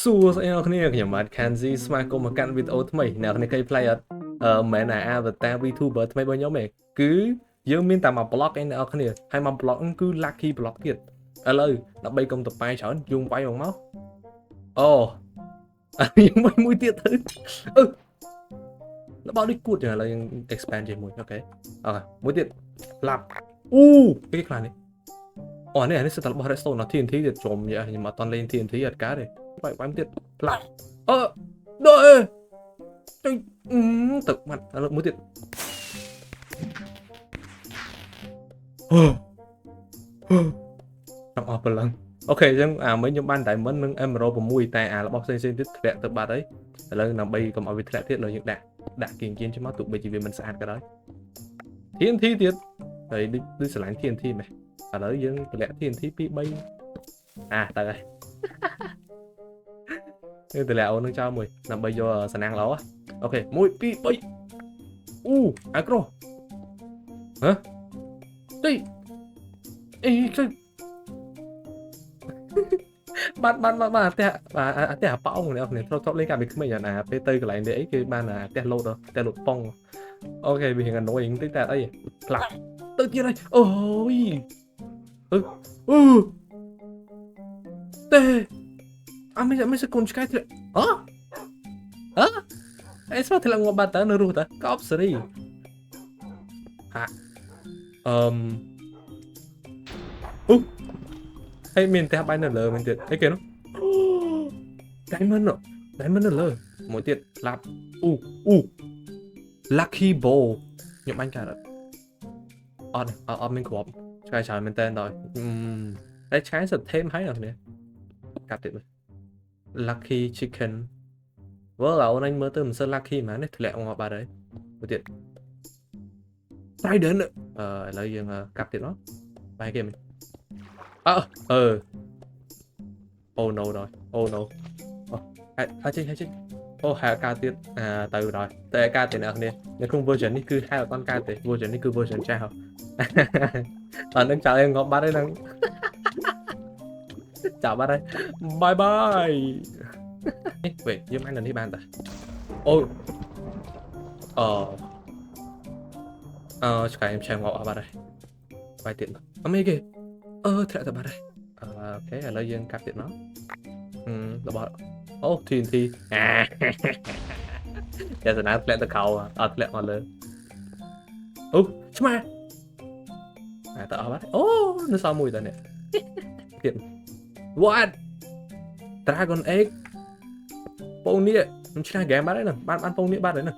សួស្តីអ្នកគ្នាខ្ញុំបាទ Kanzi ស្វាគមន៍មកកាន់វីដេអូថ្មីអ្នកគ្នាឃើញ play អត់មិនមែន avatar VTuber ថ្មីរបស់ខ្ញុំទេគឺយើងមានតែមួយ block ឯអ្នកគ្នាហើយមួយ block ហ្នឹងគឺ lucky block ទៀតឥឡូវដើម្បីកុំតប៉ែច្រើនយងវាយមកអូយើងមួយទៀតទៅរបស់នេះគួតចឹងឥឡូវយើង expand ជាមួយអូខេមួយទៀតឡាប់គេខ្លាំងនេះអូនេះសិតតែរបស់ redstone ដល់ TNT ទៀតជុំខ្ញុំអត់តលេង TNT អត់កើតទេបាយទៀតឡាប់ដូចទឹកមាត់ឥឡូវមួយទៀតខ្ញុំអស់ព្រលឹងអូខេអញ្ចឹងមិញខ្ញុំបាន diamond និង emerald 6តែរបស់ផ្សេងទៀតធ្លាក់ទៅបាត់ហើយឥឡូវដើម្បីកុំឲ្យវាធ្លាក់ទៀតឥឡូវយើងដាក់គៀងជិះមកទោះបីជាវាមិនស្អាតក៏ដោយ TNT ទៀតហើយដូចស្រឡាញ់ TNT មែនឥឡូវយើងតម្លាក់ TNT 2 3ទៅហើយយើងតម្លាក់អូននឹងចោលមួយដើម្បីយកសំណាងល្អអូខេ1 2 3អាក្រោហ៎ទីអីគឺបានផ្ទះអាប៉ោងនេះអ្នកធ្លាប់លេងកាលពីក្មេងអាពេលទៅកន្លែងនេះអីគេបានផ្ទះលោតប៉ុងអូខេវាហ្នឹងannoyingតិចតែអីផ្លាក់ទៅទៀតហើយអូយទេមិនសកូនឆ្កែធ្លាក់អីស្មើធ្លាក់ងាប់បាត់តើនៅរស់តើកោបសេរីហើយមានផ្ទះបាយនៅលើមែនទៀតអីគេនោះ diamond នៅលើមួយទៀតឡាប់lucky bow ខ្ញុំបាញ់កើតអត់មានគ្រាប់ឆ្កែច្រើនមែនតើដល់តែឆ្កែសិតថេមហើយអ្នកនេះកាត់ទៀត lucky chicken វើអូនអញមើលទៅមិនសូវ lucky ហ្មងនេះធ្លាក់ងាប់បាត់ហើយមួយទៀត trident ឥឡូវយើងកាប់ទៀតមកបាយគេមិនoh no ដល់ oh no ហើយចេះហើយកើតទៀតទៅដល់តែកើតទៀតអ្នកគ្នានៅក្នុង version នេះគឺហើយអត់បានកើតទេ version នេះគឺ version ចាស់ហ៎ដល់នឹងចោលងាប់បាត់ហើយនឹងចាប់បាត់ហើយ bye bye វិញយើងអាចនៅនេះបានតាឆ្កែខ្ញុំឆេះងាប់អស់បាត់ហើយបាយទៀតអមេគេធ្លាក់ទៅបាត់ហើយអូខេឥឡូវយើងកាប់ទៀតមករបស់TNT តែស្នាធ្លាក់ទៅក្រោមអត់ធ្លាក់មកលើឆ្មាទៅអស់បាត់នៅសល់មួយតើនេះទៀត what dragon egg ពងនេះខ្ញុំឆ្នះហ្គេមបាត់ហើយហ្នឹងបានពងនេះបាត់ហើយហ្នឹង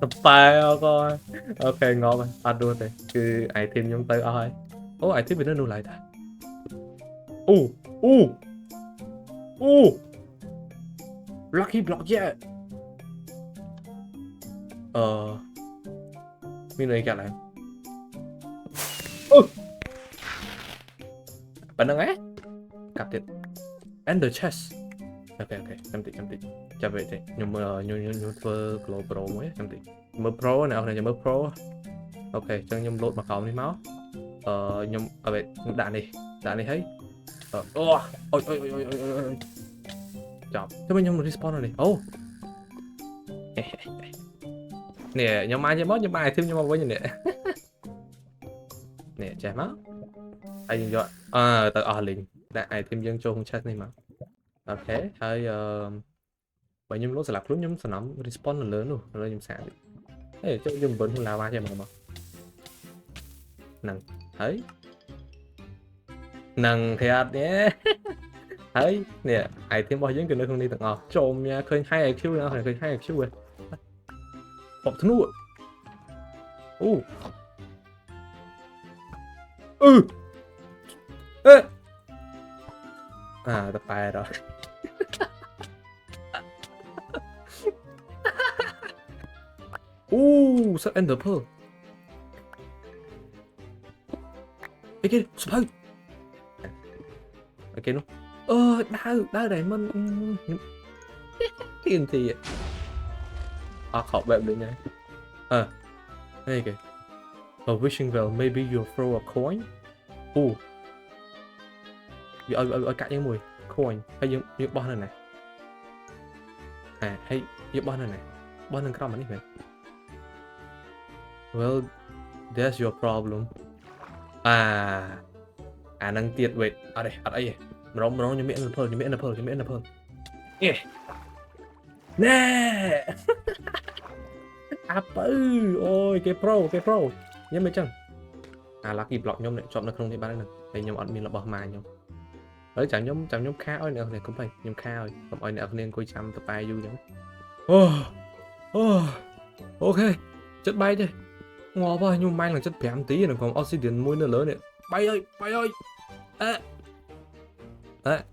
តប៉ែអូខេងាប់អត់ដួលទេគឺ item ខ្ញុំទៅអស់ហើយitem វានៅនោះឡើយតាlucky block មានអីកាត់ឡើងប៉ុណ្្នឹងហ៎កាប់ទៀត and the chest អូខេចាំតិចចាំវិញទេខ្ញុំមើលខ្ញុំធ្វើ glow pro មួយចាំតិចមើល pro អ្នកនរខ្ញុំមើល pro អូខេអញ្ចឹងខ្ញុំលោតមកកោនេះមកខ្ញុំដាក់នេះហើយអូយចាប់ទៅខ្ញុំ respawn នេះនេះខ្ញុំមកខ្ញុំបាន item ខ្ញុំមកវិញនេះចេះមកហើយយើងយកទៅអស់លីងដាក់ item យើងចូលក្នុង chat នេះមកអូខេហើយបើខ្ញុំលោតស្លាប់ខ្លួនខ្ញុំសំណំ respawn នៅលើនោះឥឡូវខ្ញុំសាកចុះយើងមិនហ៊ុនឡាវ៉ាចេះមកហ្នឹងហើយហ្នឹងគេអត់ទេហើយនេះ item របស់យើងគឺនៅក្នុងនេះទាំងអស់ចូលញ៉ាឃើញ high IQ ណាឃើញ high IQ ហ៎បបធ្នូតប៉ែដល់set ender pearl អីគេស្បើអូខេនោះដើរ diamond TNT ខកបែបដូចហ្នឹងអីគេ a wishing well maybe you throw a coin អូវាឲ្យកាក់យើងមួយ coin ហើយយើងបោះនៅណាហើយយើងបោះនៅណាបោះនៅក្រោមនេះមែន well that's your problem អានឹងទៀត wait អត់អីម្ដងខ្ញុំមាន apple ខ្ញុំមាន apple អេណែ apple អូយគេ pro ខ្ញុំមិនចឹងlucky block ខ្ញុំនេះជាប់នៅក្នុងនេះបានហ្នឹងហើយខ្ញុំអត់មានរបស់ម៉ាខ្ញុំហើយចាំខ្ញុំខាឲ្យអ្នកគ្នាកុំភ្លេចខ្ញុំខាឲ្យកុំឲ្យអ្នកគ្នាអង្គុយចាំតប៉ែយូរចឹងអូអូខេចិត្តបែកទេងាប់ហើយខ្ញុំម៉ែឡើងចិត្ត5នាទីនៅក្នុង obsidian មួយនៅលើនេះបែកហើយ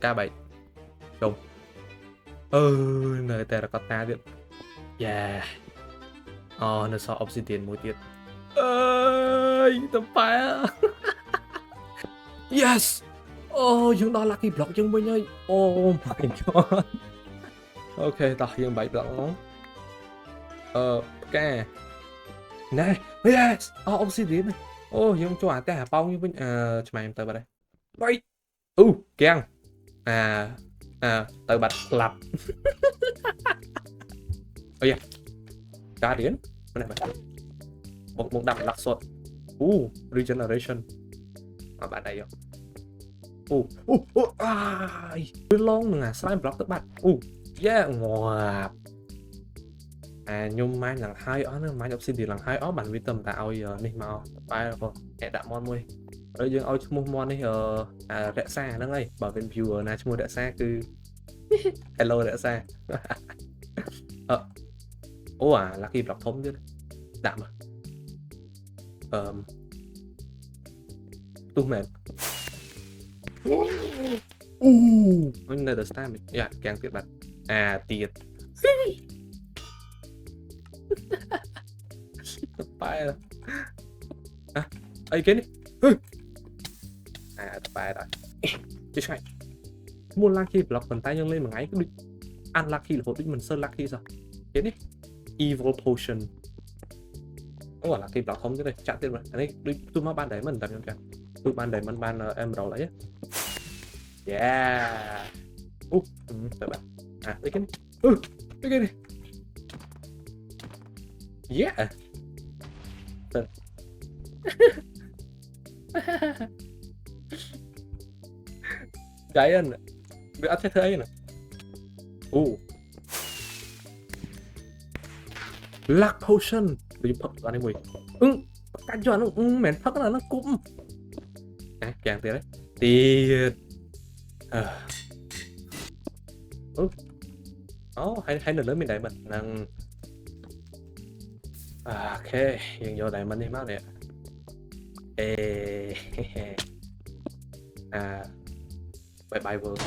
ការបែកចុំនៅតែរកតាទៀតយ៉ានៅសល់ obsidian មួយទៀតអើយតប៉ែ yes អូយើងដល់ lucky block យើងវិញហើយអូ my god អូខេតោះយើងបែក block ហ្នឹងផ្កាណែ yes obsidian អូយើងចូលតែប៉ោងយើងវិញឆ្មៃទៅបាត់ហើយបែកអូកៀងទៅបាត់ស្លាប់អូយ៉ាការរៀនមិនបាត់មកដាក់ដាក់សុតregeneration បាត់ហើយអូវាឡងនឹងអា slime block ទៅបាត់យ៉ាងាប់ខ្ញុំម៉ាញ់ឡើងហើយអស់ហ្នឹងម៉ាញ់ obsidian ឡើងហើយអស់បានវាទៅតែឲ្យនេះមកបែរក៏តែដាក់មន់មួយហើយយើងឲ្យឈ្មោះមន់នេះរក្សាហ្នឹងហើយបើមាន viewer ណាឈ្មោះរក្សាគឺ hello រក្សាអូlucky block ធំទៀតដាក់មកទុះមែនអូនៅតែស្តាមយ៉ាកៀងទៀតបាត់ទៀតទៅប៉ែអីគេនេះទៅប៉ែដល់ជិះឆ្ងាយមួយ lucky block ប៉ុន្តែយើងលេងមួយថ្ងៃគឺដូច unlucky រហូតដូចមិនសូវ lucky សោះគេនេះ evil potion អូ lucky block ធំទៀតចាក់ទៀតអានេះដូចទូមកបាន diamond តែខ្ញុំចាក់ទូបាន diamond បាន emerald អីអូទៅបាត់អីគេនេះអីគេនេះទៅgiant វាអត់ធ្វើអីណាអូ luck potion ដូចផឹកអានេះមួយកាច់យកអានោះមិនផឹកណានោះគុំយ៉ាងទៀតទៀតហើយនៅលើមាន diamond ហ្នឹងអូខេយើងយក diamond នេះមកនេះbye world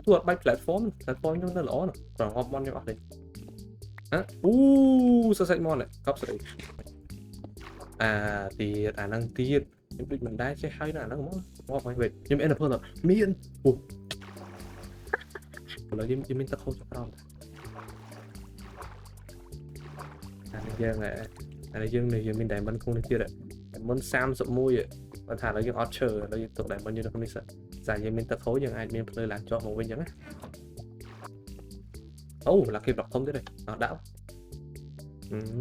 ទួតបាច់ platform ខ្ញុំទៅល្អណាស់ប្រងប់មន់ខ្ញុំអត់ទេសរសេរមន់កប់ស្រីទៀតអាហ្នឹងទៀតខ្ញុំដូចមិនដែរចេះហើយណាអាហ្នឹងមកវិញខ្ញុំ apple មានឥឡូវយើងមានទឹកហូរចុះក្រោមអានេះយើងមាន diamond ក្នុងនេះទៀត diamond 31បើថាឥឡូវយើងអត់ឈើឥឡូវយើងទុក diamond យើងនៅក្នុងនេះសិនតែយើងមានទឹកហូរយើងអាចមានផ្លូវឡើងចុះមកវិញអញ្ចឹងណាអូ lucky block ធំទៀតទេអត់ដាក់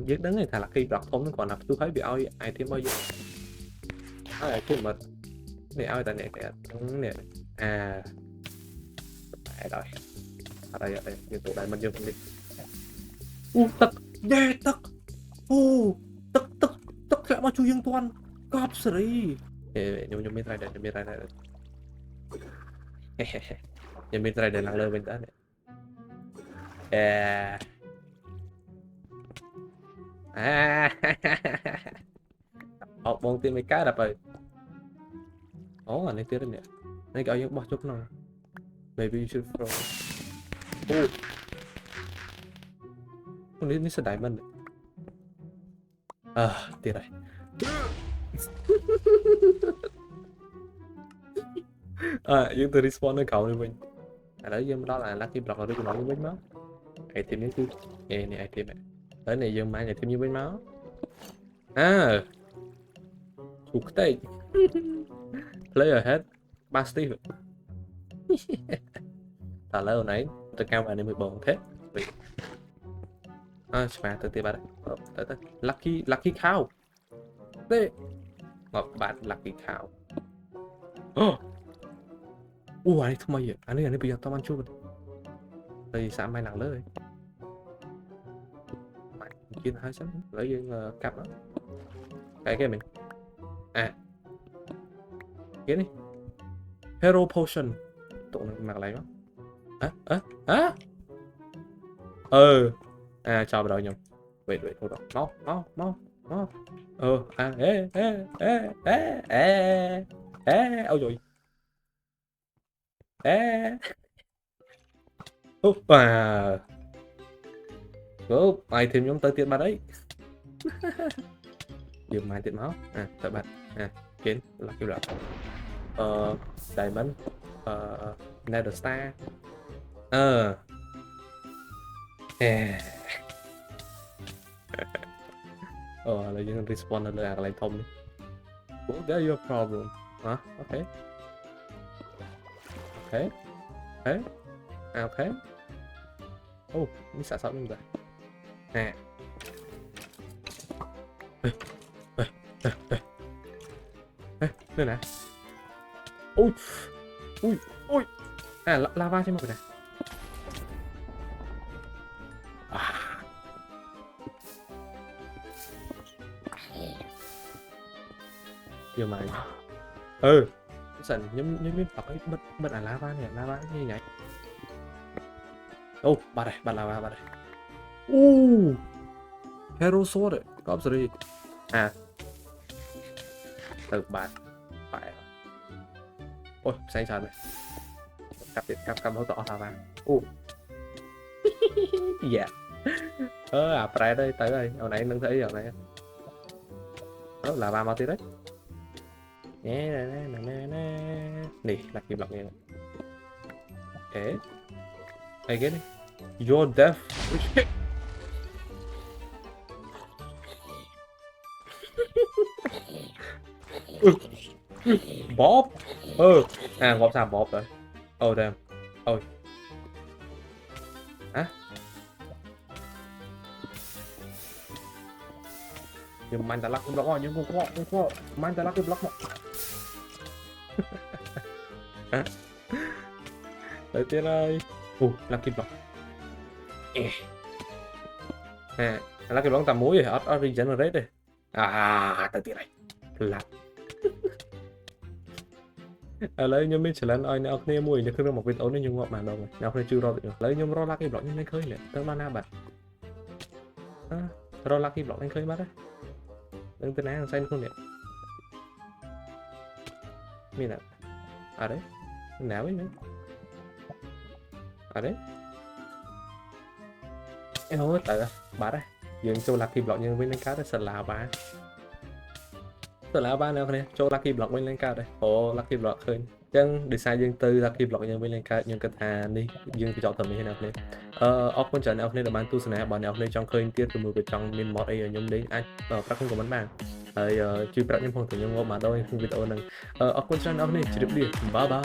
យើងដឹងថា lucky block ធំហ្នឹងគ្រាន់តែផ្ទុះឲ្យវាឲ្យ item របស់យើងឲ្យ item មកនេះឲ្យតែអ្នកនេះតែដល់អត់អីយើងទុក diamond យើងនេះទឹកទឹកទឹកធ្លាក់មកជួយយើងតាន់កប់សេរីខ្ញុំមាន rider ខ្ញុំមាន rider ឡើងលើវិញតើបងទៀតមិនកើតដល់បើអានេះទៀតនេះគេឲ្យយើងបោះជុកក្នុង maybe you should throw នេះស្ដាយមិនទៀតហើយយើងទៅ respawn នៅក្រោមនេះវិញឥឡូវយើងមកដល់អា lucky block របស់យើងវិញមក item នេះគឺនេះ item ហើយនេះយើងមក item នេះវិញមក à chủ tệ play ahead Basti ta lâu nãy tôi cao vào nên 14 thế mà từ từ bạn tới lucky cow thế ngọc bạn lucky cow anhทำไมอ่ะอันนี้bây giờ tao ăn chua thì sao mai nặng lớn mày kia hai sắm lấy cặp đó cái mình cái này hero potion tụi nó mặc lại đó cho vào đầu nhầm wait hold on mau ôi rồi ai thêm nhóm tới tiền bạn đấy dùng mai tiền máu tại bạn kiến là kiểu là diamond nether star là những respawn là lại thông đi what that your problem okay ini xả sót rồi đây nè ui lava trên mặt này giờ mày sẵn nhóm phật ấy mất lava này lava như vậy ba đây ba lava ba đây hero sword đấy có gì từ bạn phải ôi xanh tròn này cặp hỗ trợ lava dạ phải đây tới đây hồi nãy nâng thấy giờ này lava mau tí đấy nè là kim lọc này này cái này your death Bob Bob sao Bob rồi damn nhưng mà ta lắc cái block rồi nhưng không có man ta lắc cái block mà đầu tiên ơi lucky block lucky block tầm muối rồi ở regenerate đây đầu tiên này là lấy nhóm mình sẽ lên ơi nó kia mùi nó cứ một viên ổn nên nhung ngọt mà đâu rồi nào phải chưa rồi lấy nhóm ro lucky block nhưng nó khơi lại tới mana bạn ro lucky block anh khơi mất đấy đừng tên nào xanh không nhỉ mình à đấy nào ấy nữa đấy em không có tự bà đấy dừng cho lucky block nhưng bên lên cá đấy sợ là ba nào này cho lucky block bên lên cao đây lucky block khơi chân design dương tư lucky block nhưng bên lên cao nhưng cái thà đi dương thì chọn tầm như nào này con trận nào này là ban tu sửa bọn nào này trong khơi tiết từ 10 trong min mod ấy nhóm đấy anh các không có bắn bàn chưa bắt nhóm phòng từ nhóm mà đâu không video này con trận nào này chỉ được đi bye bye